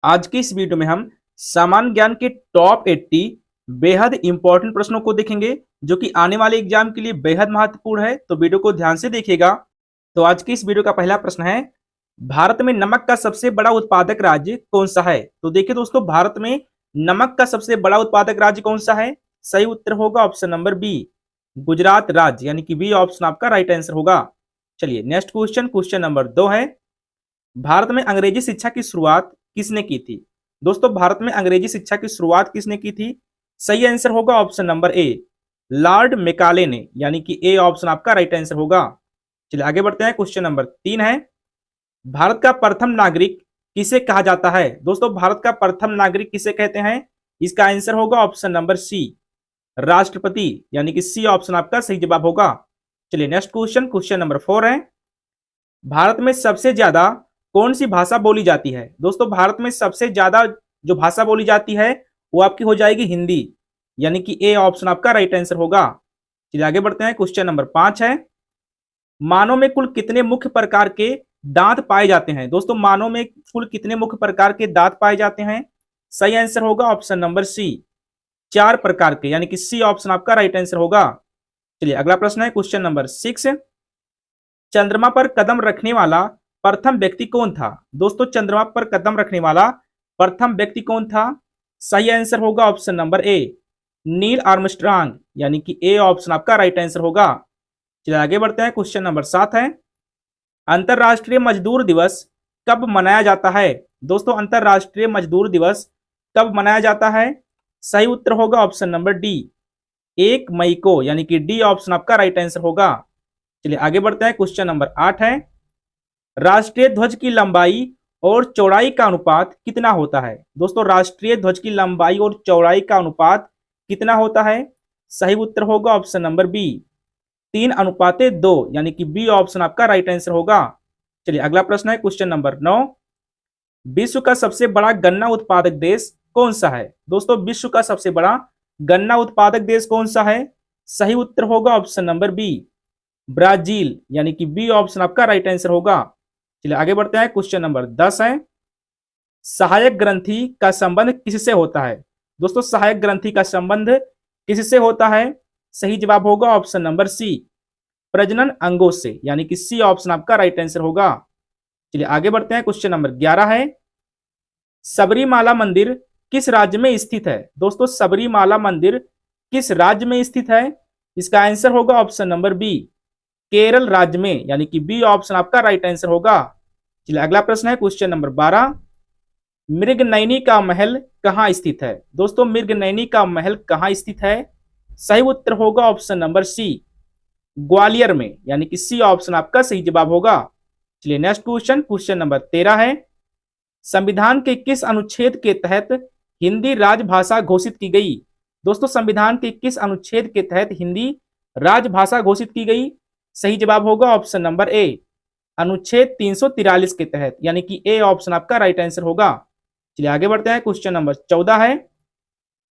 आज की इस वीडियो में हम सामान्य ज्ञान के टॉप 80 बेहद इंपॉर्टेंट प्रश्नों को देखेंगे जो कि आने वाले एग्जाम के लिए बेहद महत्वपूर्ण है। तो वीडियो को ध्यान से देखिएगा। तो आज की इस वीडियो का पहला प्रश्न है, भारत में नमक का सबसे बड़ा उत्पादक राज्य कौन सा है? तो देखिए दोस्तों, भारत में नमक का सबसे बड़ा उत्पादक राज्य कौन सा है? सही उत्तर होगा ऑप्शन नंबर बी, गुजरात राज्य, यानी कि बी ऑप्शन आपका राइट आंसर होगा। चलिए नेक्स्ट क्वेश्चन, क्वेश्चन नंबर 2 है, भारत में अंग्रेजी शिक्षा की शुरुआत किसने की थी? दोस्तों, भारत में अंग्रेजी शिक्षा की शुरुआत किसने की थी? सही आंसर होगा option number A, Lord Macaulay ने, यानी कि ए ऑप्शन आपका राइट आंसर होगा। चलिए आगे बढ़ते हैं। क्वेश्चन नंबर 3 है, भारत का प्रथम नागरिक किसे कहा जाता है? दोस्तों, भारत का प्रथम नागरिक किसे कहते हैं? इसका आंसर होगा ऑप्शन नंबर सी, राष्ट्रपति, यानी कि सी ऑप्शन आपका सही जवाब होगा। चलिए नेक्स्ट क्वेश्चन, क्वेश्चन नंबर 4 है, भारत में सबसे ज्यादा कौन सी भाषा बोली जाती है? दोस्तों, भारत में सबसे ज्यादा जो भाषा बोली जाती है वो आपकी हो जाएगी हिंदी, यानी कि ए ऑप्शन आपका राइट आंसर होगा। चलिए आगे बढ़ते हैं। क्वेश्चन नंबर 5 है, मानव में कुल कितने मुख्य प्रकार के दांत पाए जाते हैं? दोस्तों, मानव में कुल कितने मुख्य प्रकार के दांत पाए जाते हैं? सही आंसर होगा ऑप्शन नंबर सी, 4 प्रकार के, यानी कि सी ऑप्शन आपका राइट आंसर होगा। चलिए अगला प्रश्न है, क्वेश्चन नंबर 6, चंद्रमा पर कदम रखने वाला प्रथम व्यक्ति कौन था? दोस्तों, चंद्रमा पर कदम रखने वाला प्रथम व्यक्ति कौन था? सही आंसर होगा option number A, Neil Armstrong, यानी कि ए ऑप्शन आपका राइट आंसर होगा। चलिए आगे बढ़ते हैं। क्वेश्चन नंबर 7 है, अंतरराष्ट्रीय मजदूर दिवस कब मनाया जाता है? दोस्तों, अंतरराष्ट्रीय मजदूर दिवस कब मनाया जाता है? सही उत्तर होगा ऑप्शन नंबर डी, 1 मई को, यानी कि डी ऑप्शन आपका राइट आंसर होगा। चलिए आगे बढ़ते हैं। क्वेश्चन नंबर 8 है, राष्ट्रीय ध्वज की लंबाई और चौड़ाई का अनुपात कितना होता है? दोस्तों, राष्ट्रीय ध्वज की लंबाई और चौड़ाई का अनुपात कितना होता है? सही उत्तर होगा ऑप्शन नंबर बी, 3:2, यानी कि बी ऑप्शन आपका राइट आंसर होगा। चलिए अगला प्रश्न है, क्वेश्चन नंबर 9, विश्व का सबसे बड़ा गन्ना उत्पादक देश कौन सा है? दोस्तों, विश्व का सबसे बड़ा गन्ना उत्पादक देश कौन सा है? सही उत्तर होगा ऑप्शन नंबर बी, ब्राजील, यानी कि बी ऑप्शन आपका राइट आंसर होगा। चलिए आगे बढ़ते हैं। क्वेश्चन नंबर 10 है, सहायक ग्रंथि का संबंध किससे होता है? दोस्तों, सहायक ग्रंथि का संबंध किससे होता है? सही जवाब होगा ऑप्शन नंबर सी, प्रजनन अंगों से, यानी कि सी ऑप्शन आपका राइट आंसर होगा। चलिए आगे बढ़ते हैं। क्वेश्चन नंबर 11 है, सबरीमाला मंदिर किस राज्य में स्थित है? दोस्तों, सबरीमाला मंदिर किस राज्य में स्थित है? इसका आंसर होगा ऑप्शन नंबर बी, केरल राज्य में, यानी कि बी ऑप्शन आपका राइट आंसर होगा। चलिए अगला प्रश्न है, क्वेश्चन नंबर 12, मृगनयनी का महल कहाँ स्थित है? दोस्तों, मृगनयनी का महल कहाँ स्थित है? सही उत्तर होगा ऑप्शन नंबर सी, ग्वालियर में, यानी कि सी ऑप्शन आपका सही जवाब होगा। चलिए नेक्स्ट क्वेश्चन, क्वेश्चन नंबर 13 है, संविधान के किस अनुच्छेद के तहत हिंदी राजभाषा घोषित की गई? दोस्तों, संविधान के किस अनुच्छेद के तहत हिंदी राजभाषा घोषित की गई? सही जवाब होगा ऑप्शन नंबर ए, अनुच्छेद 343 के तहत, यानी कि ए ऑप्शन आपका राइट आंसर होगा। चलिए आगे बढ़ते हैं। क्वेश्चन नंबर 14 है,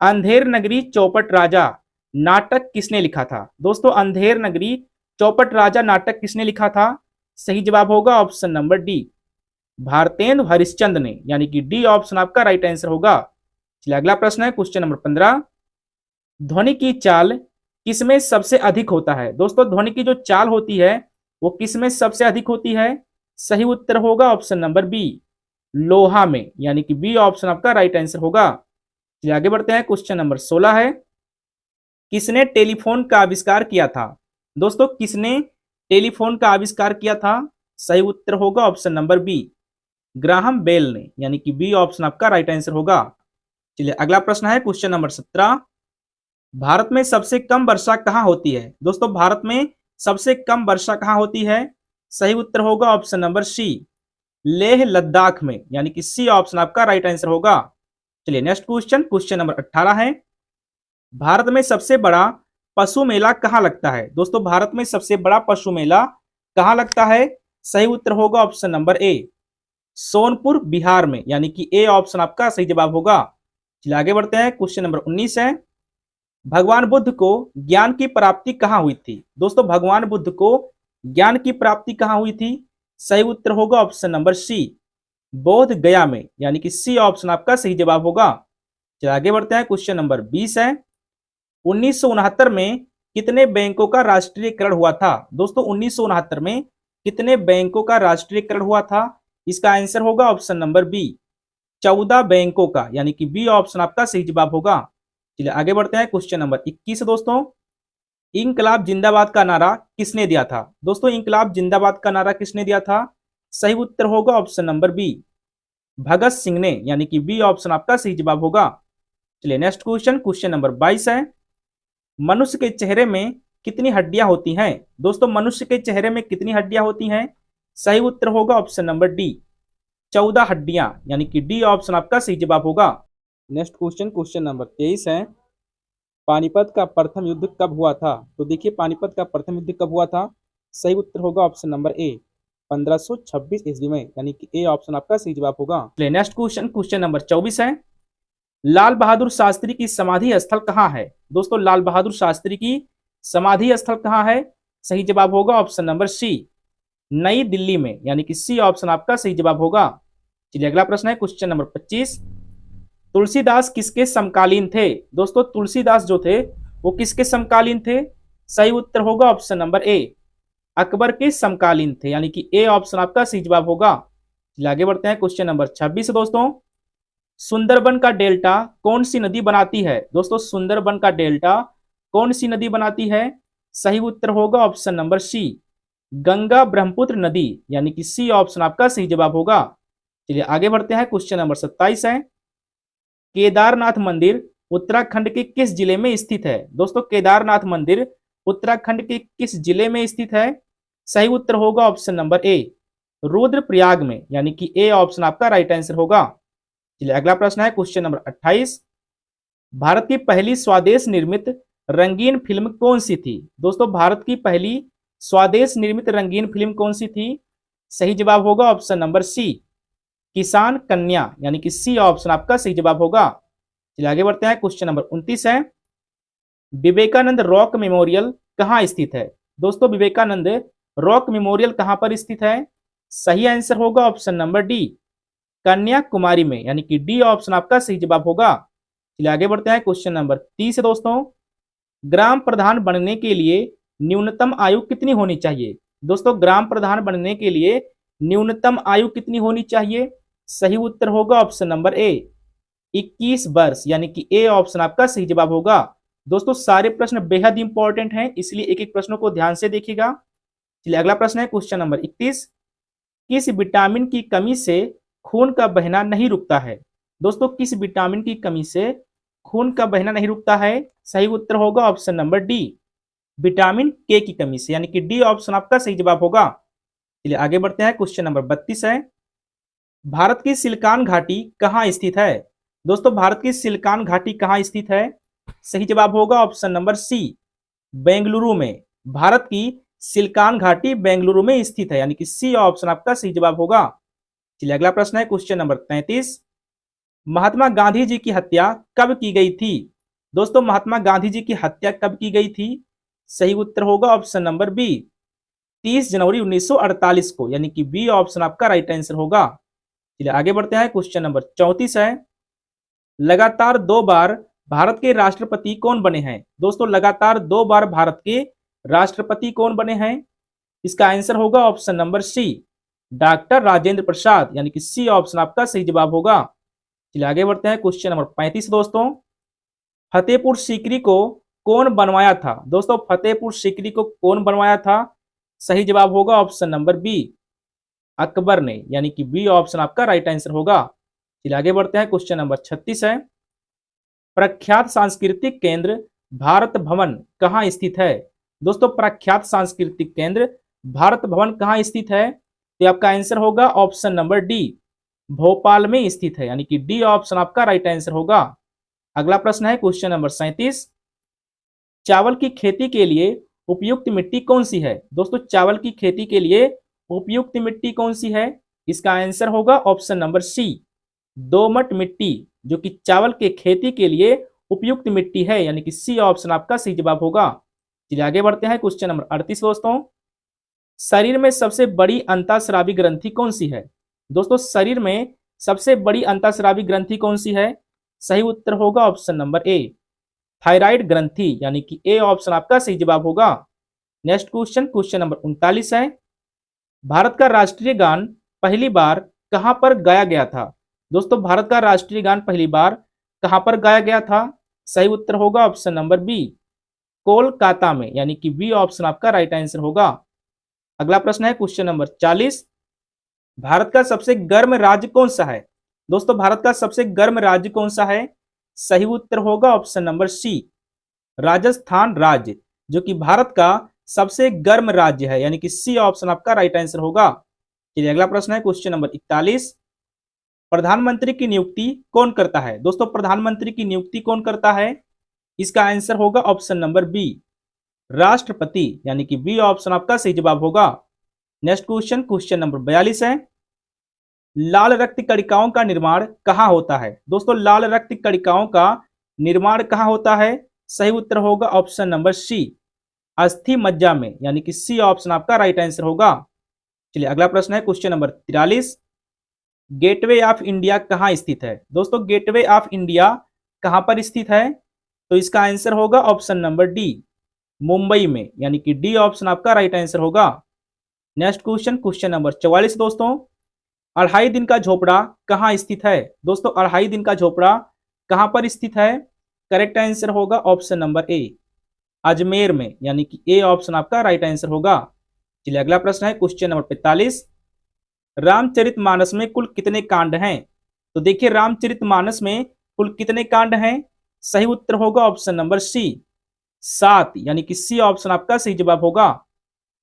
अंधेर नगरी चौपट राजा नाटक किसने लिखा था? दोस्तों, अंधेर नगरी चौपट राजा नाटक किसने लिखा था? सही जवाब होगा option number D, Bharatendu Harishchandra ने, यानी कि डी ऑप्शन आपका राइट आंसर होगा। चलिए अगला प्रश्न है, क्वेश्चन नंबर 15, ध्वनि की चाल किसमें सबसे अधिक होता है? दोस्तों, ध्वनि की जो चाल होती है वो किसमें सबसे अधिक होती है? सही उत्तर होगा ऑप्शन नंबर बी, लोहा में, यानी कि बी ऑप्शन आपका राइट आंसर होगा। चलिए आगे बढ़ते हैं। क्वेश्चन नंबर 16 है, किसने टेलीफोन का आविष्कार किया था? दोस्तों, किसने टेलीफोन का आविष्कार किया था? सही उत्तर होगा option number B, Graham Bell ने, यानी कि बी ऑप्शन आपका राइट आंसर होगा। चलिए अगला प्रश्न है, क्वेश्चन नंबर 17, भारत में सबसे कम वर्षा कहाँ होती है? दोस्तों, भारत में सबसे कम वर्षा कहाँ होती है? सही उत्तर होगा option number C, Leh Ladakh में, यानी कि सी ऑप्शन आपका राइट आंसर होगा। चलिए नेक्स्ट क्वेश्चन, क्वेश्चन नंबर 18 है, भारत में सबसे बड़ा पशु मेला कहाँ लगता है? दोस्तों, भारत में सबसे बड़ा पशु मेला कहाँ लगता है? सही उत्तर होगा option number A, Sonpur Bihar में, यानी कि ए ऑप्शन आपका सही जवाब होगा। चलिए आगे बढ़ते हैं। क्वेश्चन नंबर 19 है, भगवान बुद्ध को ज्ञान की प्राप्ति कहाँ हुई थी? दोस्तों, भगवान बुद्ध को ज्ञान की प्राप्ति कहाँ हुई थी? सही उत्तर होगा ऑप्शन नंबर सी, बोध गया में, यानी कि सी ऑप्शन आपका सही जवाब होगा। चलिए आगे बढ़ते हैं, क्वेश्चन नंबर 20 है, 1969 में कितने बैंकों का राष्ट्रीयकरण हुआ था? दोस्तों 1969 में कितने बैंकों का राष्ट्रीयकरण हुआ था? इसका आंसर होगा ऑप्शन नंबर बी, 14 बैंकों का, यानी कि बी ऑप्शन आपका सही जवाब होगा। चलिए आगे बढ़ते हैं, क्वेश्चन नंबर 21 दोस्तों, इंकलाब जिंदाबाद का नारा किसने दिया था? दोस्तों इंकलाब जिंदाबाद का नारा किसने दिया था? सही उत्तर होगा option number B, Bhagat Singh ने, यानी कि बी ऑप्शन आपका सही जवाब होगा। चलिए नेक्स्ट क्वेश्चन, क्वेश्चन नंबर 22 है, मनुष्य के चेहरे में कितनी हड्डियां होती हैं? दोस्तों मनुष्य के चेहरे में कितनी हड्डियां होती हैं? सही उत्तर होगा ऑप्शन नंबर डी, 14 हड्डियां, यानी कि डी ऑप्शन आपका सही जवाब होगा। नेक्स्ट क्वेश्चन, क्वेश्चन नंबर 23 है, पानीपत का प्रथम युद्ध कब हुआ था? तो देखिए पानीपत का प्रथम युद्ध कब हुआ था? सही उत्तर होगा ऑप्शन नंबर ए, 1526 ईस्वी में, यानी कि ए ऑप्शन आपका सही जवाब होगा। नेक्स्ट क्वेश्चन, क्वेश्चन नंबर 24 है, लाल बहादुर शास्त्री की समाधि स्थल कहाँ है? दोस्तों लाल बहादुर शास्त्री की समाधि स्थल कहाँ है? सही जवाब होगा ऑप्शन नंबर सी, नई दिल्ली में, यानी कि सी ऑप्शन आपका सही जवाब होगा। चलिए अगला प्रश्न है, क्वेश्चन नंबर 25, तुलसीदास किसके समकालीन थे? दोस्तों तुलसीदास जो थे वो किसके समकालीन थे? सही उत्तर होगा ऑप्शन नंबर ए, अकबर के समकालीन थे, यानी कि ए ऑप्शन आपका सही जवाब होगा। चलिए आगे बढ़ते हैं, क्वेश्चन नंबर 26 दोस्तों, सुंदरबन का डेल्टा कौन सी नदी बनाती है? दोस्तों सुंदरबन का डेल्टा कौन सी नदी बनाती है? सही उत्तर होगा option number C, Ganga Brahmaputra नदी, यानी कि सी ऑप्शन आपका सही जवाब होगा। चलिए आगे बढ़ते हैं, क्वेश्चन नंबर 27 है, केदारनाथ मंदिर उत्तराखंड के किस जिले में स्थित है? दोस्तों केदारनाथ मंदिर उत्तराखंड के किस जिले में स्थित है? सही उत्तर होगा ऑप्शन नंबर ए, रुद्रप्रयाग में, यानी कि ए ऑप्शन आपका राइट आंसर होगा। चलिए अगला प्रश्न है, क्वेश्चन नंबर 28, भारत की पहली स्वदेश निर्मित रंगीन फिल्म कौन सी थी? दोस्तों भारत की पहली स्वदेश निर्मित रंगीन फिल्म कौन सी थी? सही जवाब होगा ऑप्शन नंबर सी, किसान कन्या, यानी कि सी ऑप्शन आपका सही जवाब होगा। चलिए आगे बढ़ते हैं, क्वेश्चन नंबर 29 है, विवेकानंद रॉक मेमोरियल कहाँ स्थित है? दोस्तों विवेकानंद रॉक मेमोरियल कहाँ पर स्थित है? सही आंसर होगा ऑप्शन नंबर डी, कन्याकुमारी में, यानी कि डी ऑप्शन आपका सही जवाब होगा। चलिए आगे बढ़ते हैं, क्वेश्चन नंबर 30 है दोस्तों, ग्राम प्रधान बनने के लिए न्यूनतम आयु कितनी होनी चाहिए? दोस्तों ग्राम प्रधान बनने के लिए न्यूनतम आयु कितनी होनी चाहिए? सही उत्तर होगा ऑप्शन नंबर ए, 21 वर्ष, यानी कि ए ऑप्शन आपका सही जवाब होगा। दोस्तों सारे प्रश्न बेहद इंपॉर्टेंट हैं, इसलिए एक एक प्रश्नों को ध्यान से देखिएगा। चलिए अगला प्रश्न है, क्वेश्चन नंबर 31, किस विटामिन की कमी से खून का बहना नहीं रुकता है? दोस्तों किस विटामिन की कमी से खून का बहना नहीं रुकता है? सही उत्तर होगा ऑप्शन नंबर डी, विटामिन के की कमी से, यानी कि डी ऑप्शन आपका सही जवाब होगा। चलिए आगे बढ़ते हैं, क्वेश्चन नंबर 32 है, भारत की सिलिकॉन घाटी कहाँ स्थित है? दोस्तों भारत की सिलिकॉन घाटी कहाँ स्थित है? सही जवाब होगा ऑप्शन नंबर सी, बेंगलुरु में। भारत की सिलिकॉन घाटी बेंगलुरु में स्थित है, यानी कि सी ऑप्शन आपका सही जवाब होगा। चलिए अगला प्रश्न है, क्वेश्चन नंबर 33, महात्मा गांधी जी की हत्या कब की गई थी? दोस्तों महात्मा गांधी जी की हत्या कब की गई थी? सही उत्तर होगा ऑप्शन नंबर बी, 30 जनवरी 1948 को, यानी कि बी ऑप्शन आपका राइट आंसर होगा। चलिए आगे बढ़ते हैं, क्वेश्चन नंबर 34 है, लगातार 2 बार भारत के राष्ट्रपति कौन बने हैं? दोस्तों लगातार 2 बार भारत के राष्ट्रपति कौन बने हैं? इसका आंसर होगा option number C, doctor Rajendra Prasad, यानी कि सी ऑप्शन आपका सही जवाब होगा। चलिए आगे बढ़ते हैं, क्वेश्चन नंबर 35 दोस्तों, फतेहपुर सीकरी को कौन बनवाया था? दोस्तों फतेहपुर सीकरी को कौन बनवाया था? सही जवाब होगा ऑप्शन नंबर बी, अकबर ने, यानी कि बी ऑप्शन आपका राइट आंसर होगा। चलिए आगे बढ़ते हैं, क्वेश्चन नंबर 36 है, प्रख्यात सांस्कृतिक केंद्र भारत भवन कहाँ स्थित है? दोस्तों प्रख्यात सांस्कृतिक केंद्र भारत भवन कहाँ स्थित है? तो आपका आंसर होगा ऑप्शन नंबर डी, भोपाल में स्थित है, यानी कि डी ऑप्शन आपका राइट आंसर होगा। अगला प्रश्न है, क्वेश्चन नंबर 37, चावल की खेती के लिए उपयुक्त मिट्टी कौन सी है? दोस्तों चावल की खेती के लिए उपयुक्त मिट्टी कौन सी है? इसका आंसर होगा ऑप्शन नंबर सी, दोमट मिट्टी, जो कि चावल के खेती के लिए उपयुक्त मिट्टी है, यानी कि सी ऑप्शन आपका सही जवाब होगा। चलिए आगे बढ़ते हैं, क्वेश्चन नंबर 38 दोस्तों, शरीर में सबसे बड़ी अंतःस्रावी ग्रंथि कौन सी है? दोस्तों शरीर में सबसे बड़ी अंतःस्रावी ग्रंथि कौन सी है? सही उत्तर होगा ऑप्शन नंबर ए, थायराइड ग्रंथि, यानी कि ए ऑप्शन आपका सही जवाब होगा। नेक्स्ट क्वेश्चन, क्वेश्चन नंबर 39 है, भारत का राष्ट्रीय गान पहली बार कहां पर गाया गया था? दोस्तों भारत का राष्ट्रीय गान पहली बार कहां पर गाया गया था? सही उत्तर होगा ऑप्शन नंबर बी, कोलकाता में, यानी कि बी ऑप्शन आपका राइट आंसर होगा। अगला प्रश्न है क्वेश्चन नंबर 40, भारत का सबसे गर्म राज्य कौन सा है? दोस्तों भारत का सबसे गर्म राज्य कौन सा है? सही उत्तर होगा ऑप्शन नंबर सी, राजस्थान राज्य, जो कि भारत का सबसे गर्म राज्य है, यानी कि सी ऑप्शन आपका राइट आंसर होगा। चलिए अगला प्रश्न है क्वेश्चन नंबर 41, प्रधानमंत्री की नियुक्ति कौन करता है? दोस्तों प्रधानमंत्री की नियुक्ति कौन करता है? इसका आंसर होगा ऑप्शन नंबर बी, राष्ट्रपति, यानी कि बी ऑप्शन आपका सही जवाब होगा। नेक्स्ट क्वेश्चन, क्वेश्चन नंबर 42 है, लाल रक्त कणिकाओं का निर्माण कहाँ होता है? दोस्तों लाल रक्त कणिकाओं का निर्माण कहाँ होता है? सही उत्तर होगा ऑप्शन नंबर सी, अस्थि मज्जा में, यानी कि सी ऑप्शन आपका राइट आंसर होगा। चलिए अगला प्रश्न है question number 43, gateway of India कहाँ स्थित है? दोस्तों गेटवे ऑफ इंडिया कहाँ पर स्थित है? तो इसका आंसर होगा ऑप्शन नंबर डी, मुंबई में, यानी कि डी ऑप्शन आपका राइट आंसर होगा। नेक्स्ट क्वेश्चन, क्वेश्चन नंबर 44 दोस्तों, अढ़ाई दिन का झोपड़ा कहाँ स्थित है? दोस्तों अढ़ाई दिन का झोपड़ा कहाँ पर स्थित है? करेक्ट आंसर होगा ऑप्शन नंबर ए, अजमेर में, यानी कि ए ऑप्शन आपका राइट आंसर होगा। चलिए अगला प्रश्न है क्वेश्चन नंबर 45, रामचरितमानस में कुल कितने कांड हैं? तो देखिए रामचरितमानस में कुल कितने कांड हैं? सही उत्तर होगा ऑप्शन नंबर सी, 7, यानी कि सी ऑप्शन आपका सही जवाब होगा।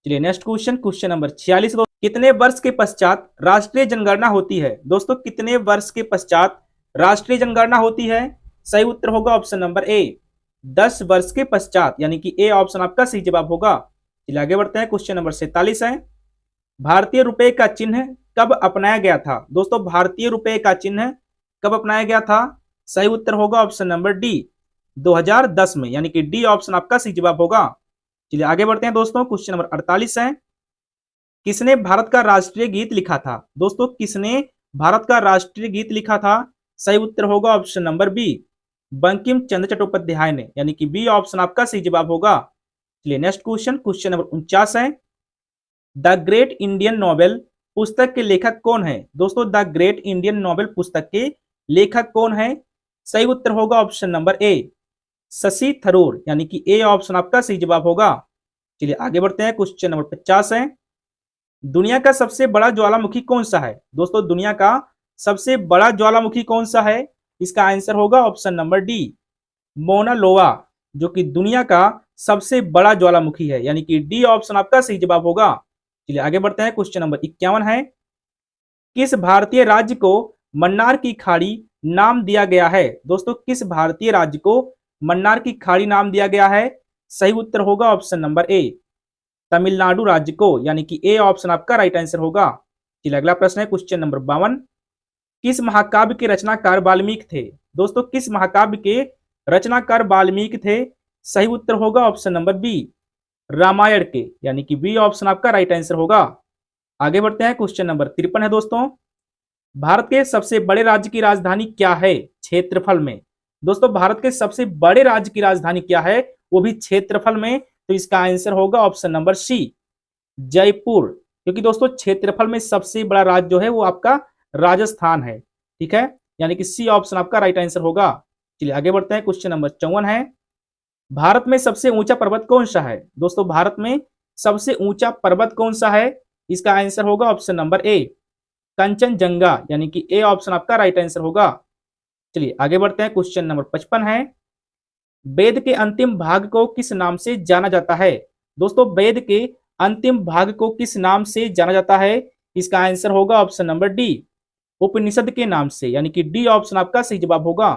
चलिए नेक्स्ट क्वेश्चन, क्वेश्चन नंबर 46, कितने वर्ष के पश्चात राष्ट्रीय जनगणना होती है? दोस्तों कितने वर्ष के पश्चात राष्ट्रीय जनगणना होती है? सही उत्तर होगा ऑप्शन नंबर ए, 10 वर्ष के पश्चात, यानी कि ए ऑप्शन आपका सही जवाब होगा। चलिए आगे बढ़ते हैं, क्वेश्चन नंबर 47 है, भारतीय रुपए का चिन्ह कब अपनाया गया था? दोस्तों भारतीय रुपए का चिन्ह कब अपनाया गया था? सही उत्तर होगा ऑप्शन नंबर डी, 2010 में, यानी कि डी ऑप्शन आपका सही जवाब होगा। चलिए आगे बढ़ते हैं दोस्तों, क्वेश्चन नंबर 48 है, किसने भारत का राष्ट्रीय गीत लिखा था? दोस्तों किसने भारत का राष्ट्रीय गीत लिखा था? सही उत्तर होगा option number B, Bankim Chandra Chattopadhyay ने, यानी कि बी ऑप्शन आपका सही जवाब होगा। चलिए नेक्स्ट क्वेश्चन, क्वेश्चन नंबर 49 है, द ग्रेट इंडियन नॉवेल पुस्तक के लेखक कौन है? दोस्तों द ग्रेट इंडियन नॉवेल पुस्तक के लेखक कौन है? सही उत्तर होगा option number A, Shashi Tharoor, यानी कि ए ऑप्शन आपका सही जवाब होगा। चलिए आगे बढ़ते हैं, क्वेश्चन नंबर 50 है, दुनिया का सबसे बड़ा ज्वालामुखी कौन सा है? दोस्तों दुनिया का सबसे बड़ा ज्वालामुखी कौन सा है? इसका आंसर होगा ऑप्शन नंबर डी, मोना लोआ, जो कि दुनिया का सबसे बड़ा ज्वालामुखी है, यानी कि डी ऑप्शन आपका सही जवाब होगा। चलिए आगे बढ़ते हैं, क्वेश्चन नंबर 51 है, किस भारतीय राज्य को मन्नार की खाड़ी नाम दिया गया है? दोस्तों किस भारतीय राज्य को मन्नार की खाड़ी नाम दिया गया है? सही उत्तर होगा ऑप्शन नंबर ए, तमिलनाडु राज्य को, यानी कि ए ऑप्शन आपका राइट आंसर होगा। चलिए अगला प्रश्न है क्वेश्चन नंबर 52, किस महाकाव्य के रचनाकार वाल्मीकि थे? दोस्तों किस महाकाव्य के रचनाकार वाल्मीकि थे? सही उत्तर होगा ऑप्शन नंबर बी, रामायण के, यानी कि बी ऑप्शन आपका राइट आंसर होगा। आगे बढ़ते हैं, क्वेश्चन नंबर 53 है दोस्तों, भारत के सबसे बड़े राज्य की राजधानी क्या है क्षेत्रफल में? दोस्तों भारत के सबसे बड़े राज्य की राजधानी क्या है, वो भी क्षेत्रफल में? तो इसका आंसर होगा ऑप्शन नंबर सी, जयपुर, क्योंकि दोस्तों क्षेत्रफल में सबसे बड़ा राज्य जो है वो आपका राजस्थान है, ठीक है, यानी कि सी ऑप्शन आपका राइट आंसर होगा। चलिए आगे बढ़ते हैं, क्वेश्चन नंबर 54 है, भारत में सबसे ऊंचा पर्वत कौन सा है? दोस्तों भारत में सबसे ऊंचा पर्वत कौन सा है? इसका आंसर होगा ऑप्शन नंबर ए, कंचनजंगा, यानी कि ए ऑप्शन आपका राइट आंसर होगा। चलिए आगे बढ़ते हैं, क्वेश्चन नंबर 55 है, वेद के अंतिम भाग को किस नाम से जाना जाता है? दोस्तों वेद के अंतिम भाग को किस नाम से जाना जाता है? इसका आंसर होगा ऑप्शन नंबर डी, उपनिषद के नाम से, यानी कि डी ऑप्शन आपका सही जवाब होगा।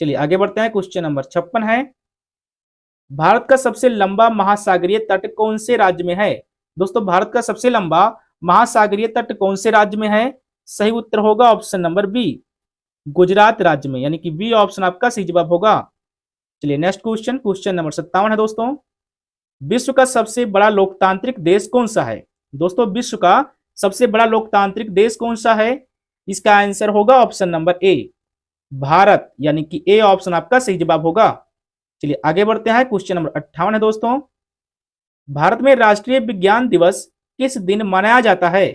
चलिए आगे बढ़ते हैं, क्वेश्चन नंबर 56 है, भारत का सबसे लंबा महासागरीय तट कौन से राज्य में है? दोस्तों भारत का सबसे लंबा महासागरीय तट कौन से राज्य में है? सही उत्तर होगा ऑप्शन नंबर बी, गुजरात राज्य में, यानी कि बी ऑप्शन आपका सही जवाब होगा। चलिए नेक्स्ट क्वेश्चन, क्वेश्चन नंबर 57 है दोस्तों, विश्व का सबसे बड़ा लोकतांत्रिक देश कौन सा है? दोस्तों विश्व का सबसे बड़ा लोकतांत्रिक देश कौन सा है? इसका आंसर होगा ऑप्शन नंबर ए, भारत, यानी कि ए ऑप्शन आपका सही जवाब होगा। चलिए आगे बढ़ते हैं, क्वेश्चन नंबर 58 है दोस्तों। भारत में राष्ट्रीय विज्ञान दिवस किस दिन मनाया जाता है?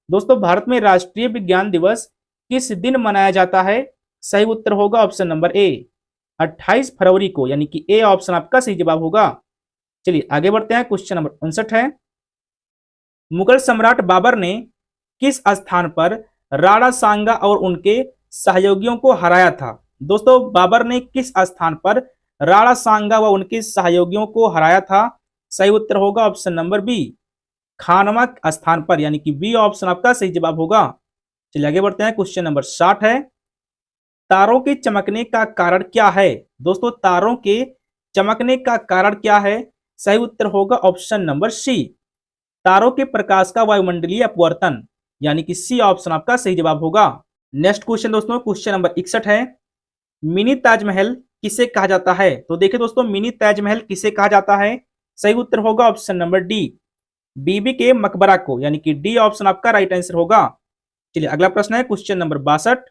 दोस्तों भारत में राष्ट्रीय विज्ञान दिवस किस दिन मनाया जाता है? सही उत्तर होगा ऑप्शन नंबर ए, 28 फरवरी को, यानी कि ए ऑप्शन आपका सही जवाब होगा। चलिए आगे बढ़ते हैं, क्वेश्चन नंबर 59 है। मुगल सम्राट बाबर ने किस स्थान पर राणा सांगा और उनके सहयोगियों को हराया था? दोस्तों बाबर ने किस स्थान पर राणा सांगा व उनके सहयोगियों को हराया था? सही उत्तर होगा ऑप्शन नंबर बी, खानवा स्थान पर, यानी कि बी ऑप्शन आपका सही जवाब होगा। चलिए आगे बढ़ते हैं, क्वेश्चन नंबर 60 है। तारों के चमकने का कारण क्या है? दोस्तों तारों के चमकने का कारण क्या है? सही उत्तर होगा ऑप्शन नंबर सी, तारों के प्रकाश का वायुमंडलीय अपवर्तन, यानी कि सी ऑप्शन आपका सही जवाब होगा। नेक्स्ट क्वेश्चन दोस्तों, क्वेश्चन नंबर 61 है। मिनी ताजमहल किसे कहा जाता है? तो देखिए दोस्तों मिनी ताजमहल किसे कहा जाता है? सही उत्तर होगा ऑप्शन नंबर डी, बीबी के मकबरा को, यानी कि डी ऑप्शन आपका राइट आंसर होगा। चलिए अगला प्रश्न है, क्वेश्चन नंबर 62।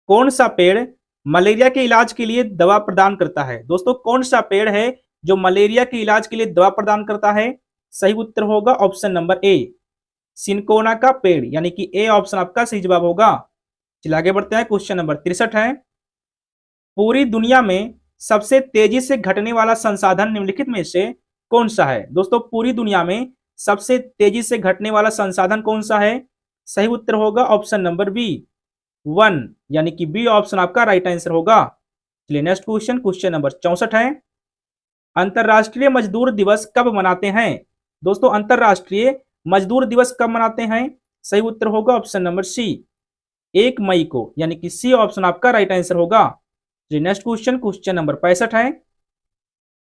कौन सा पेड़ मलेरिया के इलाज के लिए दवा प्रदान करता है? दोस्तों कौन सा पेड़ है जो मलेरिया के इलाज के लिए दवा प्रदान करता है? सही उत्तर होगा ऑप्शन नंबर ए, सिनकोना का पेड़, यानी कि ए ऑप्शन आपका सही जवाब होगा। चलिए आगे बढ़ते हैं, क्वेश्चन नंबर 63 है। पूरी दुनिया में सबसे तेजी से घटने वाला संसाधन निम्नलिखित में से कौन सा है? दोस्तों पूरी दुनिया में सबसे तेजी से घटने वाला संसाधन कौन सा है? सही उत्तर होगा ऑप्शन नंबर बी, वन, यानी कि बी ऑप्शन आपका राइट आंसर होगा। चलिए नेक्स्ट क्वेश्चन, क्वेश्चन नंबर 64 है। अंतरराष्ट्रीय मजदूर दिवस कब मनाते हैं? दोस्तों अंतरराष्ट्रीय मजदूर दिवस कब मनाते हैं? सही उत्तर होगा ऑप्शन नंबर सी, 1 मई को, यानी कि सी ऑप्शन आपका राइट आंसर होगा। नेक्स्ट क्वेश्चन, क्वेश्चन नंबर 65 है।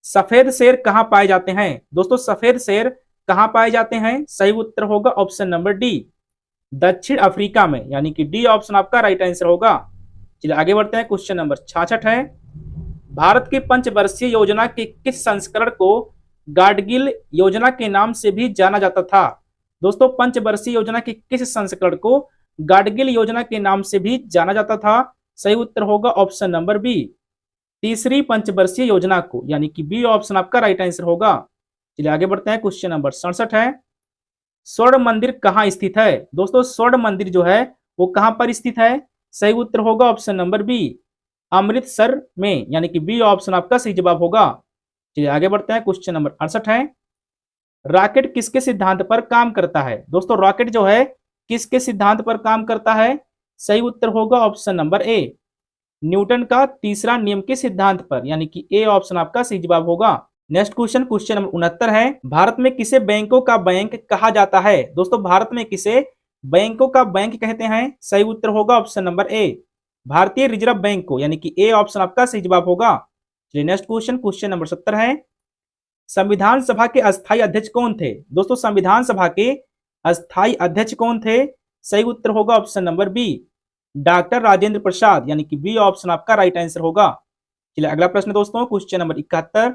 सफेद शेर कहां पाए जाते हैं? दोस्तों सफेद शेर कहां पाए जाते हैं? सही उत्तर होगा ऑप्शन नंबर डी, दक्षिण अफ्रीका में, यानी कि डी ऑप्शन आपका राइट आंसर होगा। चलिए आगे बढ़ते हैं, क्वेश्चन नंबर 66 है। भारत की पंचवर्षीय योजना के किस संस्करण को गाडगिल योजना के नाम से भी जाना जाता था? दोस्तों पंचवर्षीय योजना के किस संस्करण को गाडगिल योजना के नाम से भी जाना जाता था? सही उत्तर होगा ऑप्शन नंबर बी, तीसरी पंचवर्षीय योजना को, यानी कि बी ऑप्शन आपका राइट आंसर होगा। चलिए आगे बढ़ते हैं, क्वेश्चन नंबर 67 है। स्वर्ण मंदिर कहाँ स्थित है? दोस्तों स्वर्ण मंदिर जो है वो कहां पर स्थित है? सही उत्तर होगा ऑप्शन नंबर बी, अमृतसर में, यानी कि बी ऑप्शन आपका सही जवाब होगा। चलिए आगे बढ़ते हैं, क्वेश्चन नंबर 68 है। रॉकेट किसके सिद्धांत पर काम करता है? दोस्तों रॉकेट जो है किसके सिद्धांत पर काम करता है? सही उत्तर होगा ऑप्शन नंबर ए, न्यूटन का तीसरा नियम के सिद्धांत पर, यानी कि ए ऑप्शन आपका सही जवाब होगा। नेक्स्ट क्वेश्चन, क्वेश्चन नंबर 69 है। भारत में किसे बैंकों का बैंक कहा जाता है? दोस्तों भारत में किसे बैंकों का बैंक कहते हैं? सही उत्तर होगा ऑप्शन नंबर ए, भारतीय रिजर्व बैंक को, यानी कि ए ऑप्शन आपका सही जवाब होगा। चलिए नेक्स्ट क्वेश्चन, क्वेश्चन नंबर 70 है। संविधान सभा के अस्थायी अध्यक्ष कौन थे? दोस्तों संविधान सभा के अस्थायी अध्यक्ष कौन थे? सही उत्तर होगा option number B, doctor Rajendra Prasad, यानी कि बी ऑप्शन आपका राइट आंसर होगा। चलिए अगला प्रश्न दोस्तों, क्वेश्चन नंबर 71।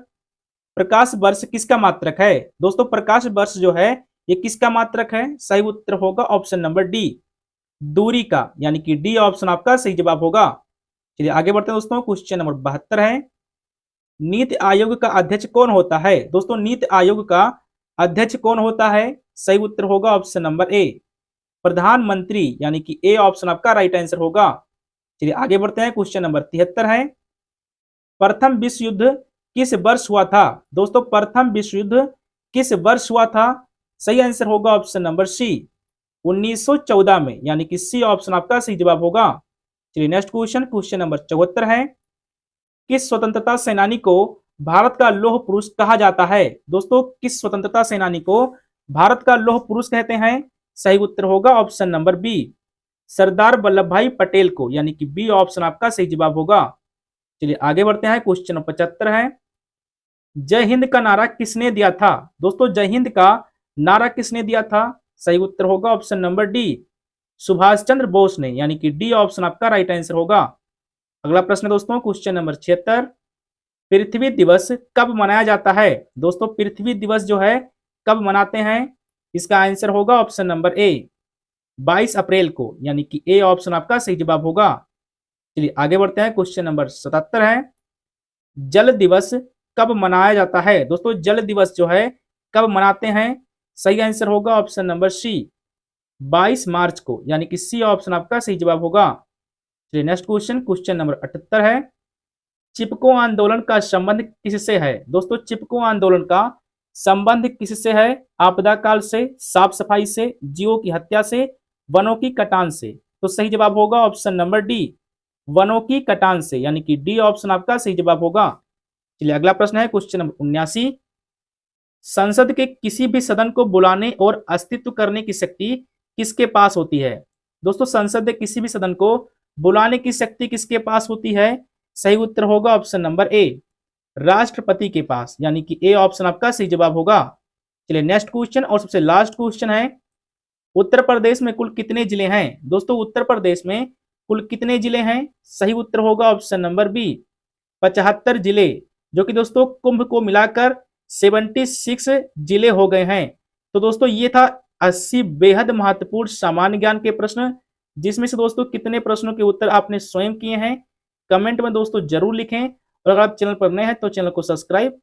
प्रकाश वर्ष किसका मात्रक है? दोस्तों प्रकाश वर्ष जो है ये किसका मात्रक है? सही उत्तर होगा ऑप्शन नंबर डी, दूरी का, यानी कि डी ऑप्शन आपका सही जवाब होगा। चलिए आगे बढ़ते हैं दोस्तों, क्वेश्चन नंबर 72 है। नीति आयोग का अध्यक्ष कौन होता है? दोस्तों नीति आयोग का अध्यक्ष कौन होता है? सही उत्तर होगा ऑप्शन नंबर ए, प्रधानमंत्री, यानी कि ए ऑप्शन आपका राइट आंसर होगा। चलिए आगे बढ़ते हैं, क्वेश्चन नंबर 73 है। प्रथम विश्व युद्ध किस वर्ष हुआ था? दोस्तों प्रथम विश्व युद्ध किस वर्ष हुआ था? सही आंसर होगा ऑप्शन नंबर सी, 1914 में, यानी कि सी ऑप्शन आपका सही जवाब होगा। चलिए नेक्स्ट क्वेश्चन, क्वेश्चन नंबर 74 है। किस स्वतंत्रता सेनानी को भारत का लौह पुरुष कहा जाता है? दोस्तों किस स्वतंत्रता सेनानी को भारत का लौह पुरुष कहते हैं? सही उत्तर होगा option number B, Sardar Vallabh भाई पटेल को, यानी कि बी ऑप्शन आपका सही जवाब होगा। चलिए आगे बढ़ते हैं, क्वेश्चन नंबर 75 है। जय हिंद का नारा किसने दिया था? दोस्तों जय हिंद का नारा किसने दिया था? सही उत्तर होगा option number D, Subhash Chandra Bose ने, यानी कि डी ऑप्शन आपका राइट आंसर होगा। अगला प्रश्न दोस्तों, क्वेश्चन नंबर 76। पृथ्वी दिवस कब मनाया जाता है? दोस्तों पृथ्वी दिवस जो है कब मनाते हैं? इसका आंसर होगा ऑप्शन नंबर ए, 22 अप्रैल को, यानी कि ए ऑप्शन आपका सही जवाब होगा। चलिए आगे बढ़ते हैं। क्वेश्चन नंबर 77 है, जल दिवस कब मनाया जाता है? दोस्तों जल दिवस जो है कब मनाते हैं? सही आंसर होगा ऑप्शन नंबर सी, 22 मार्च को, यानी कि सी ऑप्शन आपका सही जवाब होगा। चलिए नेक्स्ट क्वेश्चन, क्वेश्चन नंबर 78 है, चिपको आंदोलन का संबंध किससे है? दोस्तों चिपको आंदोलन का संबंध किससे है? आपदा काल से, साफ सफाई से, जीवों की हत्या से, वनों की कटान से। तो सही जवाब होगा ऑप्शन नंबर डी, वनों की कटान से, यानी कि डी ऑप्शन आपका सही जवाब होगा। चलिए अगला प्रश्न है क्वेश्चन नंबर 79, संसद के किसी भी सदन को बुलाने और अस्तित्व करने की शक्ति किसके पास होती है? दोस्तों संसद के किसी भी सदन को बुलाने की शक्ति किसके पास होती है? सही उत्तर होगा ऑप्शन नंबर ए, राष्ट्रपति के पास, यानी कि ए ऑप्शन आपका सही जवाब होगा। चलिए नेक्स्ट क्वेश्चन और सबसे लास्ट क्वेश्चन है, उत्तर प्रदेश में कुल कितने जिले हैं? दोस्तों उत्तर प्रदेश में कुल कितने जिले हैं? सही उत्तर होगा ऑप्शन नंबर बी, 75 जिले, जो कि दोस्तों कुंभ को मिलाकर 76 जिले हो गए हैं। तो दोस्तों ये था 80 बेहद महत्वपूर्ण सामान्य ज्ञान के प्रश्न, जिसमें से दोस्तों कितने प्रश्नों के उत्तर आपने स्वयं किए हैं कमेंट में दोस्तों जरूर लिखें। और अगर आप चैनल पर नए हैं तो चैनल को सब्सक्राइब